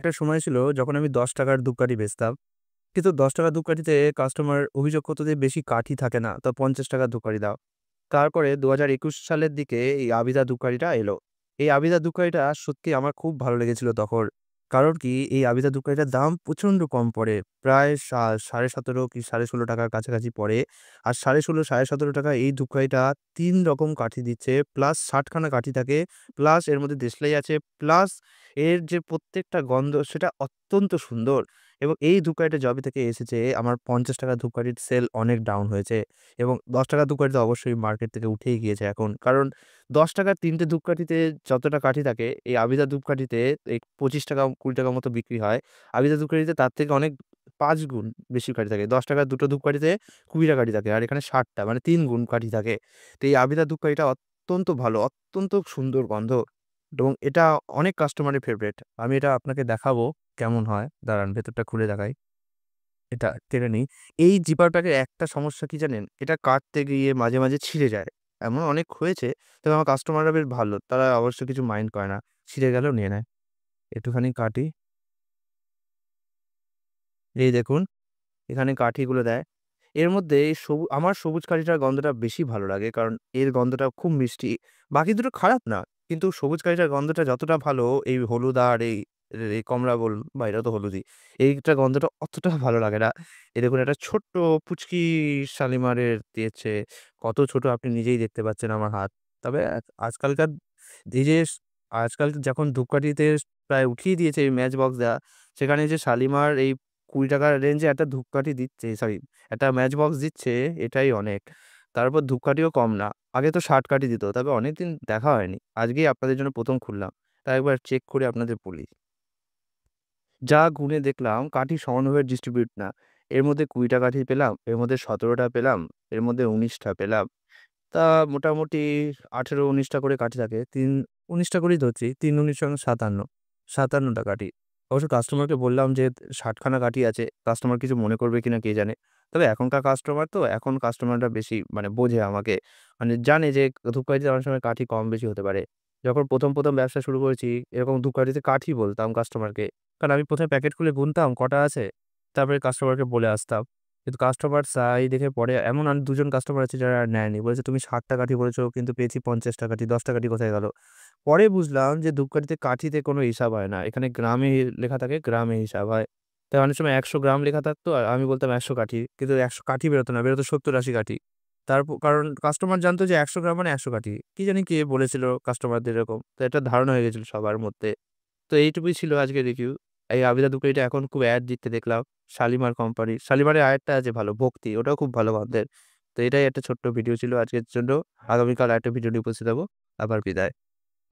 একটা সময় ছিল যখন আমি ৳১০ র ধূপকাঠি বেচতাম। কিন্তু ৳১০ ধূপকাঠিতে কাস্টমার অভিযোগ করত যে বেশি কাঠি থাকে না, তো ৳৫০ ধূপকাঠি দাও। তারপরে ২০২১ সালের দিকে এই আবিদা ধূপকাঠিটা এলো। এই আবিদা ধূপকাঠিটা সত্যিই আমার খুব ভালো লেগেছিল তখন। কারণ কি এই আবিদা ধূপকাঠিটার দাম প্রচন্ড কম পড়ে। প্রায় ৳১৭.৫ কি ৳১৬.৫ কাছাকাছি পড়ে। আর ৳১৬.৫ ৳১৭.৫ এই ধূপকাঠিটা ৩ রকম কাঠি দিচ্ছে, প্লাস ৬০ খানা কাঠি থাকে, প্লাস এর মধ্যে দেশলাই আছে, প্লাস এর যে প্রত্যেকটা গন্ধ সেটা অত্যন্ত সুন্দর। এবং এই ধূপকাঠিটা যবে থেকে এসেছে আমার ৳৫০ ধূপকাঠির সেল অনেক ডাউন হয়েছে। এবং ৳১০ ধূপকাঠি তো অবশ্যই মার্কেট থেকে উঠেই গিয়েছে এখন। কারণ ৳১০ র ৩ টে ধূপকাঠিতে যতটা কাঠি থাকে, এই আবিদা ধূপকাঠিতে এই ৳২৫ ৳২০ মতো বিক্রি হয়। আবিদা ধূপকাঠিতে তার থেকে অনেক ৫ গুণ বেশি কাঠি থাকে। ৳১০ র ২ টো ধূপকাঠিতে ২০ টা কাঠি থাকে। আর এখানে ৬০ টা মানে ৩ গুণ কাঠি থাকে। তো এই আবিদা ধূপকাঠিটা অত্যন্ত ভালো, অত্যন্ত সুন্দর গন্ধ এবং এটা অনেক কাস্টমারের ফেভারাইট। আমি এটা আপনাকে দেখাবো কেমন হয়। দাঁড়ান ভেতরটা খুলে দেখাই। এটা টেনে নিই। এই জিপার প্যাকের একটা সমস্যা কি জানেন? এটা কাটতে গিয়ে মাঝে মাঝে ছিঁড়ে যায়। এমন অনেক হয়েছে, তবে আমার কাস্টমাররা বেশ ভালো। তারা অবশ্য কিছু মাইন্ড করে না। ছিঁড়ে গেলেও নিয়ে নেয়। একটুখানি কাটি। এই দেখুন, এখানে কাঠিগুলো দেয়। এর মধ্যে এই আমার সবুজ কাঠিটার গন্ধটা বেশি ভালো লাগে। কারণ এর গন্ধটা খুব মিষ্টি। বাকি দুটো খারাপ না। কিন্তু সবুজ কাঠিটার গন্ধটা যতটা ভালো, এই হলুদ আর এই কমলা বলুন বা এটা তো হলুদই। এইটার গন্ধটা অতটা ভালো লাগে না। এই দেখুন একটা ছোট্ট পুচকি শালিমারের দিয়েছে। কত ছোট আপনি নিজেই দেখতে পাচ্ছেন আমার হাত। তবে আজকালকার এই যে আজকাল যখন ধূপকাঠিতে প্রায় উঠিয়ে দিয়েছে এই ম্যাচ বক্স দেওয়া, সেখানে যে শালিমার এই ৳২০ রেঞ্জে একটা ধূপকাঠি দিচ্ছে, সরি, একটা ম্যাচ বক্স দিচ্ছে, এটাই অনেক। তারপর ধূপকাঠিও কম না। আগে তো ৬০ কাঠি দিত। তবে অনেকদিন দেখা হয়নি। আজকেই আপনাদের জন্য ১ম খুললাম। তাই একবার চেক করে আপনাদের বলি। যা গুনে দেখলাম কাঠি সমানভাবে ডিস্ট্রিবিউট না। এর মধ্যে ২০ টা কাঠি পেলাম, এর মধ্যে ১৭ টা পেলাম, এর মধ্যে ১৯ টা পেলাম। তা মোটামুটি ১৮-১৯ টা করে কাঠি থাকে। ১৯ টা করেই ধরছি। ৩-১৯ = ৫৭। ৫৭ টা কাঠি। অবশ্য কাস্টমারকে বললাম যে ৬০ খানা কাঠি আছে। কাস্টমার কিছু মনে করবে কিনা কে জানে। তবে এখনকার কাস্টমার তো, এখন কাস্টমাররা বেশি মানে বোঝে আমাকে। মানে জানে যে ধূপকাঠিতে অনেক সময় কাঠি কম বেশি হতে পারে। যখন ১ম ব্যবসা শুরু করেছি, এরকম ধূপকাঠিতে কাঠি বলতাম কাস্টমারকে। কারণ আমি ১ম প্যাকেট খুলে গুনতাম কটা আছে, তারপরে কাস্টমারকে বলে আসতাম। কিন্তু কাস্টমার চাই দেখে পরে এমন ২ জন কাস্টমার আছে যারা আর নেয়নি। বলেছে, "তুমি ৬০ টা কাঠি বলেছ কিন্তু পেয়েছি ৫০ টা কাঠি, ১০ টা কাঠি কোথায় গেল?" পরে বুঝলাম যে ধূপকাঠিতে কাঠিতে কোনো হিসাব হয় না। এখানে গ্রামে লেখা থাকে, গ্রামে হিসাব হয়। তাই অনেক সময় ১০০ গ্রাম লেখা থাকতো আর আমি বলতাম ১০০ কাঠি। কিন্তু ১০০ কাঠি বেরোতো না, বেরোতো ৭০-৮০ কাঠি। কারণ কাস্টমার জানতো যে ১০০ গ্রাম মানে ১০০ কাঠি। কি জানি কে বলেছিল কাস্টমারদের এরকম। তো একটা ধারণা হয়ে গেছিল সবার মধ্যে। তো এইটুকুই ছিল আজকের রিভিউ। এই আবিদা দুকুরিটা এখন খুব অ্যাড দিতে দেখলাম। শালিমার কোম্পানির। শালিমারের আরেকটা আছে ভালো, ভক্তি। ওটাও খুব ভালো গন্ধের। তো এটাই একটা ছোট্ট ভিডিও ছিল আজকের জন্য। আগামীকাল আরেকটা ভিডিও নিয়ে উপস্থিত হবো। আবার বিদায়।